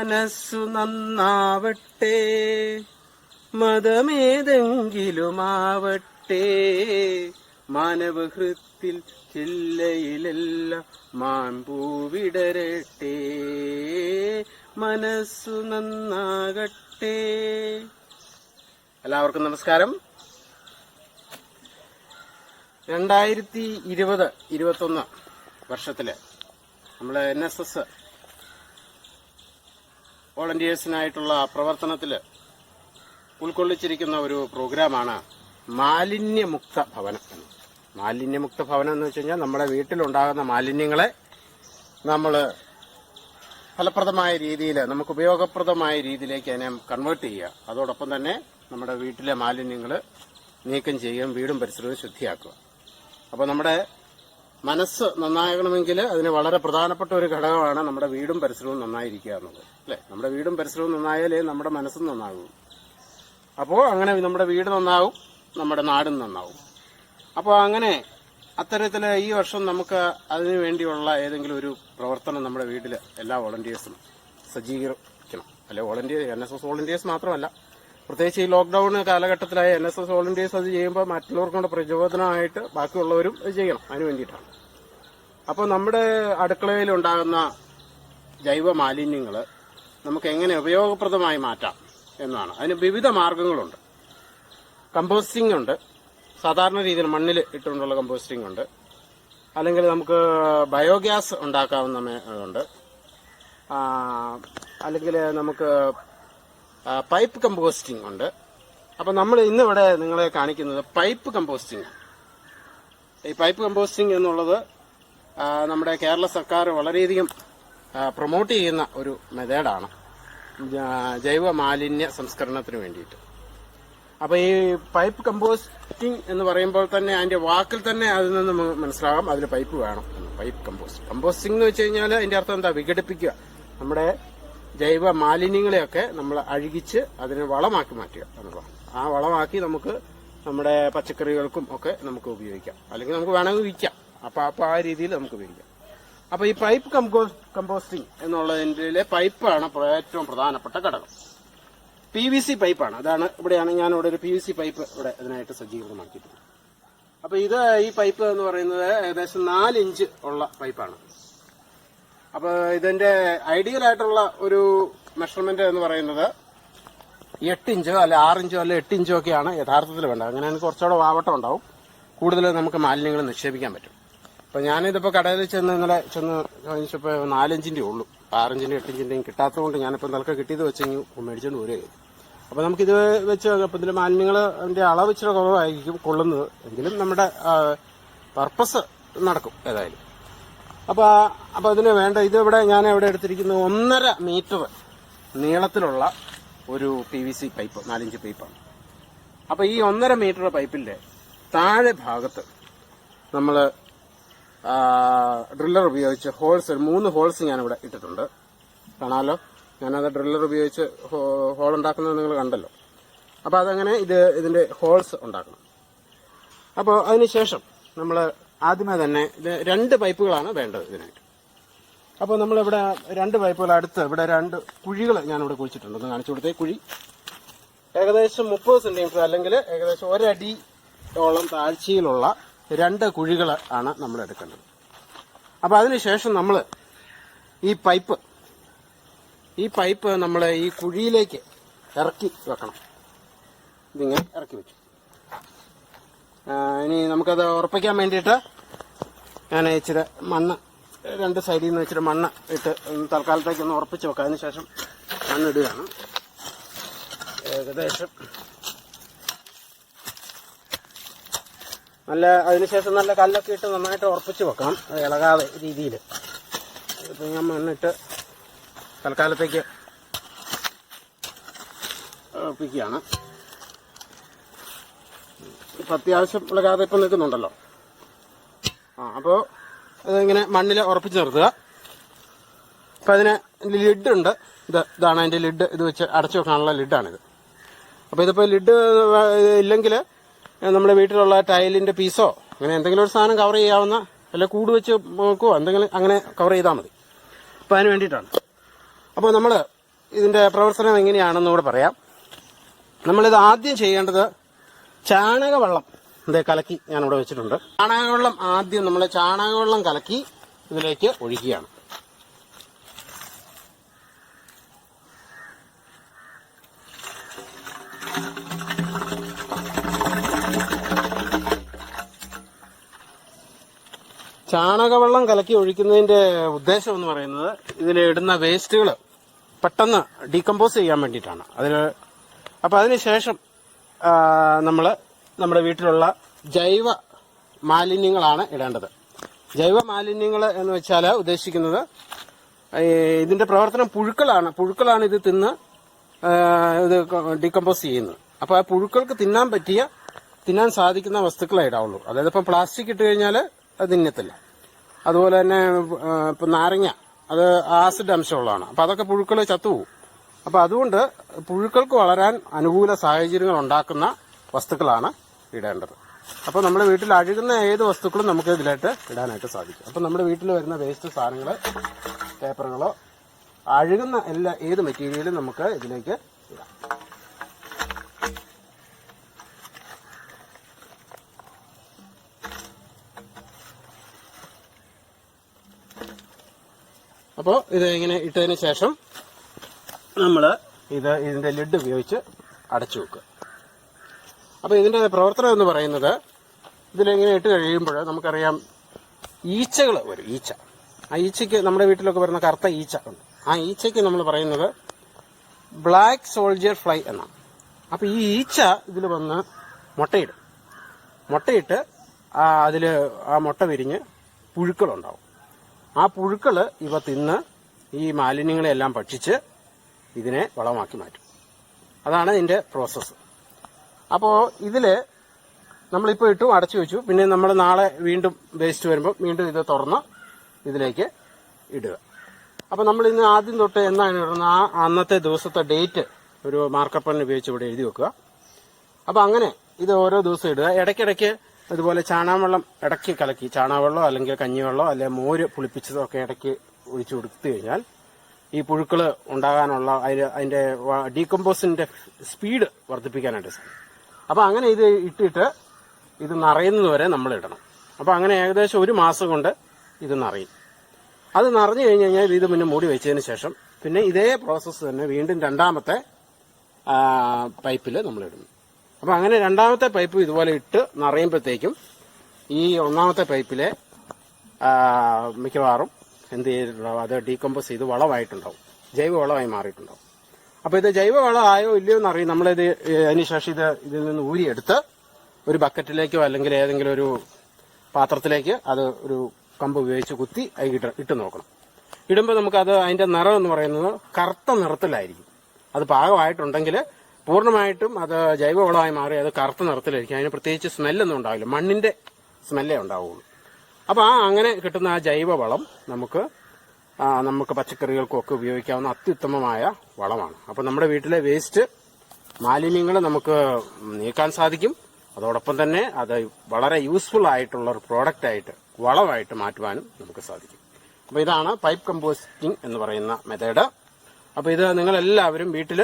മനസ്സു നന്നാവട്ടെ, മതമേതെങ്കിലുമാവട്ടെ, മാനവഹൃത്തിൽ ചില്ലയിലെല്ലാം മാൻപൂവിടരട്ടെ, മനസ്സു നന്നാകട്ടെ. എല്ലാവർക്കും നമസ്കാരം. 2020-21 വർഷത്തില് നമ്മള് NSS വോളണ്ടിയേഴ്സിനായിട്ടുള്ള പ്രവർത്തനത്തില് ഉൾക്കൊള്ളിച്ചിരിക്കുന്ന ഒരു പ്രോഗ്രാമാണ് മാലിന്യമുക്ത ഭവനം. മാലിന്യമുക്ത ഭവനം എന്ന് വെച്ച് കഴിഞ്ഞാൽ നമ്മുടെ വീട്ടിലുണ്ടാകുന്ന മാലിന്യങ്ങളെ നമ്മൾ ഫലപ്രദമായ രീതിയിൽ, നമുക്ക് ഉപയോഗപ്രദമായ രീതിയിലേക്ക് അതിനെ കൺവേർട്ട് ചെയ്യുക. അതോടൊപ്പം തന്നെ നമ്മുടെ വീട്ടിലെ മാലിന്യങ്ങൾ നീക്കം ചെയ്യുകയും വീടും പരിസരവും ശുദ്ധിയാക്കുക. അപ്പോൾ നമ്മുടെ മനസ്സ് നന്നാകണമെങ്കിൽ അതിന് വളരെ പ്രധാനപ്പെട്ട ഒരു ഘടകമാണ് നമ്മുടെ വീടും പരിസരവും നന്നായിരിക്കുക എന്നുള്ളത്, അല്ലേ? നമ്മുടെ വീടും പരിസരവും നന്നായാലേ നമ്മുടെ മനസ്സും നന്നാകും. അപ്പോൾ അങ്ങനെ നമ്മുടെ വീട് നന്നാവും, നമ്മുടെ നാടും നന്നാവും. അപ്പോൾ അങ്ങനെ അത്തരത്തിൽ ഈ വർഷം നമുക്ക് അതിനു വേണ്ടിയുള്ള ഏതെങ്കിലും ഒരു പ്രവർത്തനം നമ്മുടെ വീട്ടിൽ എല്ലാ വോളണ്ടിയേഴ്സും സജ്ജീകരിക്കണം. അല്ലെ, NSS വോളണ്ടിയേഴ്സ് മാത്രമല്ല, പ്രത്യേകിച്ച് ഈ ലോക്ക്ഡൌൺ കാലഘട്ടത്തിലായ NSS വോളണ്ടിയേഴ്സ് അത് ചെയ്യുമ്പോൾ മറ്റുള്ളവർക്കും കൂടെ പ്രചോദനമായിട്ട് ബാക്കിയുള്ളവരും അത് ചെയ്യണം. അതിനു വേണ്ടിയിട്ടാണ്. അപ്പോൾ നമ്മുടെ അടുക്കളയിൽ ഉണ്ടാകുന്ന ജൈവ മാലിന്യങ്ങൾ നമുക്ക് എങ്ങനെ ഉപയോഗപ്രദമായി മാറ്റാം എന്നാണ്. അതിന് വിവിധ മാർഗങ്ങളുണ്ട്. കമ്പോസ്റ്റിംഗ് ഉണ്ട്, സാധാരണ രീതിയിൽ മണ്ണിൽ ഇട്ടുകൊണ്ടുള്ള കമ്പോസ്റ്റിംഗ് ഉണ്ട്. അല്ലെങ്കിൽ നമുക്ക് ബയോഗ്യാസ് ഉണ്ടാക്കാവുന്നതുണ്ട്. അല്ലെങ്കിൽ നമുക്ക് പൈപ്പ് കമ്പോസ്റ്റിംഗ് ഉണ്ട്. അപ്പം നമ്മൾ ഇന്നിവിടെ നിങ്ങളെ കാണിക്കുന്നത് പൈപ്പ് കമ്പോസ്റ്റിംഗ്. ഈ പൈപ്പ് കമ്പോസ്റ്റിംഗ് എന്നുള്ളത് നമ്മുടെ കേരള സർക്കാർ വളരെയധികം പ്രൊമോട്ട് ചെയ്യുന്ന ഒരു മെത്തേഡാണ് ജൈവ മാലിന്യ സംസ്കരണത്തിന് വേണ്ടിയിട്ട്. അപ്പോൾ ഈ പൈപ്പ് കമ്പോസ്റ്റിംഗ് എന്ന് പറയുമ്പോൾ തന്നെ അതിന്റെ വാക്കിൽ തന്നെ അതിൽ നിന്ന് മനസ്സിലാകാം അതിൽ പൈപ്പ് വേണം. പൈപ്പ് കമ്പോസ്റ്റിംഗ് എന്ന് വെച്ച് കഴിഞ്ഞാൽ അതിന്റെ അർത്ഥം എന്താ? വിഘടിപ്പിക്കുക. നമ്മുടെ ജൈവ മാലിന്യങ്ങളെയൊക്കെ നമ്മൾ അഴുകിച്ച് അതിനെ വളമാക്കി മാറ്റുക എന്നുള്ളതാണ്. ആ വളമാക്കി നമുക്ക് നമ്മുടെ പച്ചക്കറികൾക്കും ഒക്കെ നമുക്ക് ഉപയോഗിക്കാം, അല്ലെങ്കിൽ നമുക്ക് വേണമെങ്കിൽ വിൽക്കാം. അപ്പോൾ ആ രീതിയിൽ നമുക്ക് ഉപയോഗിക്കാം. അപ്പോൾ ഈ പൈപ്പ് കമ്പോസ്റ്റിംഗ് എന്നുള്ളതിന്റെ പൈപ്പാണ് ഏറ്റവും പ്രധാനപ്പെട്ട ഘടകം. PVC പൈപ്പാണ്. ഇവിടെയാണ് ഞാനിവിടെ ഒരു PVC പൈപ്പ് ഇവിടെ ഇതിനായിട്ട് സജ്ജീകരണമാക്കിയിട്ടുണ്ട്. അപ്പോൾ ഈ പൈപ്പ് എന്ന് പറയുന്നത് ഏകദേശം 4 ഇഞ്ച് ഉള്ള പൈപ്പാണ്. അപ്പോൾ ഇതിന്റെ ഐഡിയൽ ആയിട്ടുള്ള ഒരു മെഷർമെന്റ് എന്ന് പറയുന്നത് 8 ഇഞ്ചോ അല്ലെ 6 ഇഞ്ചോ അല്ലെ 8 ഇഞ്ചോ ഒക്കെയാണ് യഥാർത്ഥത്തിൽ വേണ്ടത്. അങ്ങനെ കുറച്ചുകൂടെ വാവട്ടം ഉണ്ടാവും, കൂടുതൽ നമുക്ക് മാലിന്യങ്ങൾ നിക്ഷേപിക്കാൻ പറ്റും. അപ്പോൾ ഞാനിതിപ്പോൾ കടയിൽ ഇന്നലെ ചോദിച്ചപ്പോൾ 4 ഇഞ്ചിന്റെ ഉള്ളൂ. 6 ഇഞ്ചിന്റെ 8 ഇഞ്ചിന്റെയും കിട്ടാത്തതുകൊണ്ട് ഞാനിപ്പോൾ നിലക്ക് കിട്ടിയത് വെച്ചെങ്കിൽ മേടിച്ചുകൊണ്ട് വരികയായി. അപ്പോൾ നമുക്കിത് വെച്ച് അപ്പോൾ ഇതിൽ മാലിന്യങ്ങൾ അതിന്റെ അളവ് ഇച്ചിരി കുറവായിരിക്കും കൊള്ളുന്നത്, എങ്കിലും നമ്മുടെ പർപ്പസ് നടക്കും ഏതായാലും. അപ്പോൾ അതിന് വേണ്ട ഞാൻ ഇവിടെ എടുത്തിരിക്കുന്നത് 1.5 മീറ്റർ നീളത്തിലുള്ള ഒരു PVC പൈപ്പ്, 4 ഇഞ്ച് പൈപ്പാണ്. അപ്പോൾ ഈ 1.5 മീറ്റർ പൈപ്പിന്റെ താഴെ ഭാഗത്ത് നമ്മൾ ഡ്രില്ലർ ഉപയോഗിച്ച് 3 ഹോൾസ് ഞാനിവിടെ ഇട്ടിട്ടുണ്ട്. കാണാമല്ലോ, ഞാനത് ഡ്രില്ലർ ഉപയോഗിച്ച് ഹോൾ ഉണ്ടാക്കുന്നത് നിങ്ങൾ കണ്ടല്ലോ. അപ്പോൾ അതങ്ങനെ ഇതിന്റെ ഹോൾസ് ഉണ്ടാക്കണം. അപ്പോൾ അതിനുശേഷം നമ്മൾ ആദ്യമേ തന്നെ 2 പൈപ്പുകളാണ് വേണ്ടത് ഇതിനായിട്ട്. അപ്പോൾ നമ്മളിവിടെ 2 പൈപ്പുകൾ അടുത്ത് ഇവിടെ 2 കുഴികൾ ഞാനിവിടെ കുഴിച്ചിട്ടുണ്ട്. ഒന്ന് കാണിച്ചു കൊടുത്തേ. കുഴി ഏകദേശം 30 സെന്റിമീറ്റർ അല്ലെങ്കിൽ ഏകദേശം 1 അടിയോളം താഴ്ചയിലുള്ള 2 കുഴികൾ ആണ് നമ്മൾ എടുക്കേണ്ടത്. അപ്പോൾ അതിനുശേഷം നമ്മൾ ഈ പൈപ്പ് നമ്മൾ ഈ കുഴിയിലേക്ക് ഇറക്കി വെക്കണം. ഇതിങ്ങനെ ഇറക്കി വെച്ചു. ഇനി നമുക്കത് ഉറപ്പിക്കാൻ വേണ്ടിയിട്ട് ഞാൻ ഇച്ചിരി മണ്ണ് 2 സൈഡിൽ നിന്ന് ഇച്ചിരി മണ്ണ് ഇട്ട് തൽക്കാലത്തേക്ക് ഒന്ന് ഉറപ്പിച്ച് വെക്കാം. അതിനുശേഷം മണ്ണിടുകയാണ്. ഏകദേശം അതിനുശേഷം നല്ല കല്ലൊക്കെ ഇട്ട് നന്നായിട്ട് ഉറപ്പിച്ച് വെക്കണം, ഇളകാതെ രീതിയിൽ. ഇപ്പം ഞാൻ മണ്ണിട്ട് തൽക്കാലത്തേക്ക് ഉറപ്പിക്കുകയാണ്. ഇപ്പം അത്യാവശ്യം ഇളകാതെ ഇപ്പം നിൽക്കുന്നുണ്ടല്ലോ. അപ്പോൾ അതിങ്ങനെ മണ്ണിൽ ഉറപ്പിച്ച് നിർത്തുക. അപ്പം അതിന് ലിഡുണ്ട്. ഇതാണ് അതിൻ്റെ ലിഡ്. ഇത് വെച്ച് അടച്ചു വെക്കാനുള്ള ലിഡാണിത്. അപ്പോൾ ഇതിപ്പോൾ ലിഡ് ഇല്ലെങ്കിൽ നമ്മുടെ വീട്ടിലുള്ള ടൈലിന്റെ പീസോ അങ്ങനെ എന്തെങ്കിലും ഒരു സാധനം കവർ ചെയ്യാവുന്ന, അല്ല കൂട് വെച്ച് നോക്കുവോ എന്തെങ്കിലും അങ്ങനെ കവർ ചെയ്താൽ മതി. അപ്പോൾ അതിന് വേണ്ടിയിട്ടാണ്. അപ്പോൾ നമ്മൾ ഇതിന്റെ പ്രവർത്തനം എങ്ങനെയാണെന്ന് കൂടെ പറയാം. നമ്മളിത് ആദ്യം ചെയ്യേണ്ടത് ചാണകവെള്ളം കലക്കി ഞാനിവിടെ വെച്ചിട്ടുണ്ട്. ചാണകവെള്ളം ആദ്യം നമ്മൾ ചാണകവെള്ളം കലക്കി ഇതിലേക്ക് ഒഴിക്കുകയാണ്. ചാണകവെള്ളം കലക്കി ഒഴിക്കുന്നതിന്റെ ഉദ്ദേശം എന്ന് പറയുന്നത് ഇതിലിടുന്ന വേസ്റ്റുകൾ പെട്ടെന്ന് ഡീകമ്പോസ് ചെയ്യാൻ വേണ്ടിയിട്ടാണ്. അപ്പോൾ അതിനുശേഷം നമ്മൾ നമ്മുടെ വീട്ടിലുള്ള ജൈവ മാലിന്യങ്ങളാണ് ഇടേണ്ടത്. ജൈവ മാലിന്യങ്ങൾ എന്ന് വെച്ചാൽ ഉദ്ദേശിക്കുന്നത് ഇതിന്റെ പ്രവർത്തനം പുഴുക്കളാണ് ഇത് ഇത് ഡീകമ്പോസ് ചെയ്യുന്നത്. അപ്പോൾ ആ പുഴുക്കൾക്ക് തിന്നാൻ സാധിക്കുന്ന വസ്തുക്കളെ ഇടാവുള്ളൂ. അതായത് ഇപ്പം പ്ലാസ്റ്റിക് ഇട്ട് കഴിഞ്ഞാൽ അത് തിന്നത്തില്ല. അതുപോലെ തന്നെ ഇപ്പം നാരങ്ങ, അത് ആസിഡ് അംശമുള്ളതാണ്. അപ്പം അതൊക്കെ പുഴുക്കൾ ചത്തുപോകും. അപ്പം അതുകൊണ്ട് പുഴുക്കൾക്ക് വളരാൻ അനുകൂല സാഹചര്യങ്ങൾ ഉണ്ടാക്കുന്ന വസ്തുക്കളാണ് ഇടേണ്ടത്. അപ്പോൾ നമ്മുടെ വീട്ടിൽ അഴുകുന്ന ഏത് വസ്തുക്കളും നമുക്ക് ഇതിലായിട്ട് ഇടാനായിട്ട് സാധിക്കും. അപ്പം നമ്മുടെ വീട്ടിൽ വരുന്ന വേസ്റ്റ് സാധനങ്ങൾ, പേപ്പറുകളോ അഴുകുന്ന ഏത് മെറ്റീരിയലും നമുക്ക് ഇതിലേക്ക് ഇടാം. അപ്പോൾ ഇത് ഇങ്ങനെ ഇട്ടതിന് ശേഷം നമ്മൾ ഇതിന്റെ ലിഡ് ഉപയോഗിച്ച് അടച്ചു വെക്കുക. അപ്പോൾ ഇതിന്റെ പ്രവർത്തനം എന്ന് പറയുന്നത് ഇതിലിങ്ങനെ ഇട്ട് കഴിയുമ്പോൾ നമുക്കറിയാം ഈച്ചകൾ വരും. ആ ഈച്ചയ്ക്ക് നമ്മുടെ വീട്ടിലൊക്കെ വരുന്ന കറുത്ത ഈച്ച ഉണ്ട്. ആ ഈച്ചയ്ക്ക് നമ്മൾ പറയുന്നത് ബ്ലാക്ക് സോൾജിയർ ഫ്ലൈ എന്നാണ്. അപ്പോൾ ഈ ഈച്ച ഇതിൽ വന്ന് മുട്ടയിട്ട് അതിൽ ആ മുട്ട വിരിഞ്ഞ് പുഴുക്കളുണ്ടാവും. ആ പുഴുക്കൾ ഇവ തിന്ന് ഈ മാലിന്യങ്ങളെല്ലാം ഭക്ഷിച്ച് ഇതിനെ വളമാക്കി മാറ്റും. അതാണ് ഇതിന്റെ പ്രോസസ്സ്. അപ്പോൾ ഇതിൽ നമ്മളിപ്പോൾ ഇട്ടു അടച്ചു വെച്ചു. പിന്നെ നമ്മൾ നാളെ വീണ്ടും വേസ്റ്റ് വരുമ്പോൾ വീണ്ടും ഇത് തുറന്ന് ഇതിലേക്ക് ഇടുക. അപ്പോൾ നമ്മൾ ഇന്ന് ആദ്യം തൊട്ട് എന്നാണ് ഇടുന്നത് അന്നത്തെ ദിവസത്തെ ഡേറ്റ് ഒരു മാർക്കർ പെൻ ഉപയോഗിച്ച് ഇവിടെ എഴുതി വെക്കുക. അപ്പോൾ അങ്ങനെ ഇത് ഓരോ ദിവസം ഇടുക. ഇടയ്ക്കിടയ്ക്ക് അതുപോലെ ചാണകവെള്ളം ഇടയ്ക്ക് കലക്കി, ചാണകവെള്ളമോ അല്ലെങ്കിൽ കഞ്ഞിവെള്ളമോ അല്ലെങ്കിൽ മോര് പുളിപ്പിച്ചതോ ഒക്കെ ഇടയ്ക്ക് ഒഴിച്ചു കൊടുത്തു കഴിഞ്ഞാൽ ഈ പുഴുക്കൾ ഉണ്ടാകാനുള്ള അതിന്റെ ഡീകമ്പോസിന്റെ സ്പീഡ് വർദ്ധിപ്പിക്കാനായിട്ട് സാധിക്കും. അപ്പോൾ അങ്ങനെ ഇത് ഇട്ടിട്ട് ഇത് നിറയുന്നത് വരെ നമ്മൾ ഇടണം. അപ്പോൾ അങ്ങനെ ഏകദേശം ഒരു മാസം കൊണ്ട് ഇത് നിറയും. അത് നിറഞ്ഞു കഴിഞ്ഞ് കഴിഞ്ഞാൽ ഇത് പിന്നെ മൂടി വെച്ചതിന് ശേഷം പിന്നെ ഇതേ പ്രോസസ്സ് തന്നെ വീണ്ടും രണ്ടാമത്തെ പൈപ്പിൽ നമ്മൾ ഇടുന്നു. അപ്പോൾ അങ്ങനെ രണ്ടാമത്തെ പൈപ്പ് ഇതുപോലെ ഇട്ട് നിറയുമ്പോഴത്തേക്കും ഈ ഒന്നാമത്തെ പൈപ്പിലെ മിക്കവാറും എന്ത് ചെയ്തിട്ടുണ്ടാവും, അത് ഡീകമ്പോസ് ചെയ്ത് വളമായിട്ടുണ്ടാവും, ജൈവവളമായി മാറിയിട്ടുണ്ടാവും. അപ്പോൾ ഇത് ജൈവവളമായോ ഇല്ലയോ എന്നറിയും. നമ്മളിത് അതിനുശേഷം ഇതിൽ നിന്ന് ഊരിയെടുത്ത് ഒരു ബക്കറ്റിലേക്കോ അല്ലെങ്കിൽ ഏതെങ്കിലും ഒരു പാത്രത്തിലേക്ക് അത് ഒരു കമ്പ് ഉപയോഗിച്ച് കുത്തി ഇട്ട് നോക്കണം. ഇടുമ്പോൾ നമുക്കത് അതിന്റെ നിറം എന്ന് പറയുന്നത് കറുത്ത നിറത്തിലായിരിക്കും. അത് പാകമായിട്ടുണ്ടെങ്കിൽ പൂർണ്ണമായിട്ടും അത് ജൈവവളമായി മാറി അത് കറുത്ത നിറത്തിലായിരിക്കും. അതിന് പ്രത്യേകിച്ച് സ്മെല്ലൊന്നും ഉണ്ടാവില്ല, മണ്ണിന്റെ സ്മെല്ലേ ഉണ്ടാവുള്ളൂ. അപ്പോൾ അങ്ങനെ കിട്ടുന്ന ആ ജൈവവളം നമുക്ക് പച്ചക്കറികൾക്കൊക്കെ ഉപയോഗിക്കാവുന്ന അത്യുത്തമമായ വളമാണ്. അപ്പോൾ നമ്മുടെ വീട്ടിലെ വേസ്റ്റ് മാലിന്യങ്ങൾ നമുക്ക് നീക്കാൻ സാധിക്കും. അതോടൊപ്പം തന്നെ അത് വളരെ യൂസ്ഫുൾ ആയിട്ടുള്ള ഒരു പ്രോഡക്റ്റ് ആയിട്ട് വളമായിട്ട് മാറ്റുവാനും നമുക്ക് സാധിക്കും. അപ്പോൾ ഇതാണ് പൈപ്പ് കമ്പോസ്റ്റിംഗ് എന്ന് പറയുന്ന മെത്തേഡ്. അപ്പോൾ ഇത് നിങ്ങളെല്ലാവരും വീട്ടിൽ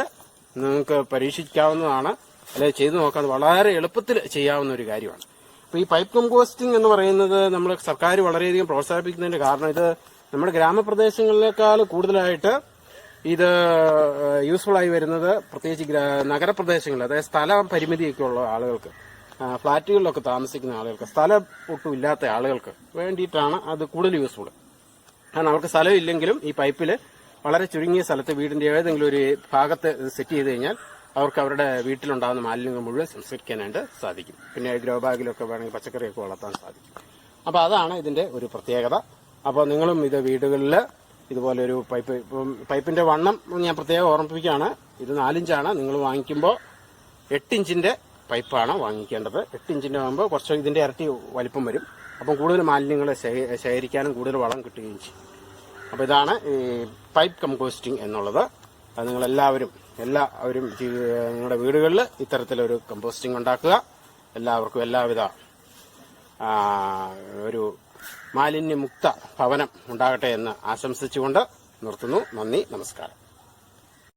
നിങ്ങൾക്ക് പരീക്ഷിക്കാവുന്നതാണ്, അല്ലെങ്കിൽ ചെയ്തു നോക്കാൻ വളരെ എളുപ്പത്തിൽ ചെയ്യാവുന്ന ഒരു കാര്യമാണ്. അപ്പോൾ ഈ പൈപ്പ് കമ്പോസ്റ്റിംഗ് എന്ന് പറയുന്നത് നമ്മൾ സർക്കാർ വളരെയധികം പ്രോത്സാഹിപ്പിക്കുന്നതിന്റെ കാരണം ഇത് നമ്മുടെ ഗ്രാമപ്രദേശങ്ങളിലേക്കാൾ കൂടുതലായിട്ട് ഇത് യൂസ്ഫുൾ ആയി വരുന്നത് പ്രത്യേകിച്ച് നഗരപ്രദേശങ്ങളിൽ, അതായത് സ്ഥല പരിമിതിയൊക്കെ ഉള്ള ആളുകൾക്ക്, ഫ്ളാറ്റുകളിലൊക്കെ താമസിക്കുന്ന ആളുകൾക്ക്, സ്ഥലം ഒട്ടും ഇല്ലാത്ത ആളുകൾക്ക് വേണ്ടിയിട്ടാണ് അത് കൂടുതൽ യൂസ്ഫുൾ. കാരണം അവർക്ക് സ്ഥലം ഇല്ലെങ്കിലും ഈ പൈപ്പിൽ വളരെ ചുരുങ്ങിയ സ്ഥലത്ത് വീടിന്റെ ഏതെങ്കിലും ഒരു ഭാഗത്ത് സെറ്റ് ചെയ്ത് കഴിഞ്ഞാൽ അവർക്ക് അവരുടെ വീട്ടിലുണ്ടാകുന്ന മാലിന്യങ്ങൾ മുഴുവൻ സംസ്കരിക്കാനായിട്ട് സാധിക്കും. പിന്നെ ഗ്രോ ബാഗിലൊക്കെ വേണമെങ്കിൽ പച്ചക്കറിയൊക്കെ വളർത്താൻ സാധിക്കും. അപ്പോൾ അതാണ് ഇതിന്റെ ഒരു പ്രത്യേകത. അപ്പോൾ നിങ്ങളും ഇത് വീടുകളിൽ ഇതുപോലെ ഒരു പൈപ്പിന്റെ വണ്ണം ഞാൻ പ്രത്യേകം ഓർമ്മിപ്പിക്കുകയാണ്. ഇത് 4 ഇഞ്ചാണ്. നിങ്ങൾ വാങ്ങിക്കുമ്പോൾ 8 ഇഞ്ചിന്റെ പൈപ്പാണ് വാങ്ങിക്കേണ്ടത്. 8 ഇഞ്ചിന്റെ ആകുമ്പോൾ കുറച്ച് ഇതിന്റെ ഇരട്ടി വലിപ്പം വരും. അപ്പം കൂടുതൽ മാലിന്യങ്ങളെ ശേഖരിക്കാനും കൂടുതൽ വളം കിട്ടുകയും ചെയ്യും. അപ്പോൾ ഇതാണ് ഈ പൈപ്പ് കമ്പോസ്റ്റിംഗ് എന്നുള്ളത്. അത് നിങ്ങളെല്ലാവരും നിങ്ങളുടെ വീടുകളിൽ ഇത്തരത്തിലൊരു കമ്പോസ്റ്റിംഗ് ഉണ്ടാക്കുക. എല്ലാവർക്കും എല്ലാവിധ ഒരു മാലിന്യമുക്ത ഭവനം ഉണ്ടാകട്ടെ എന്ന് ആശംസിച്ചുകൊണ്ട് നിർത്തുന്നു. നന്ദി, നമസ്കാരം.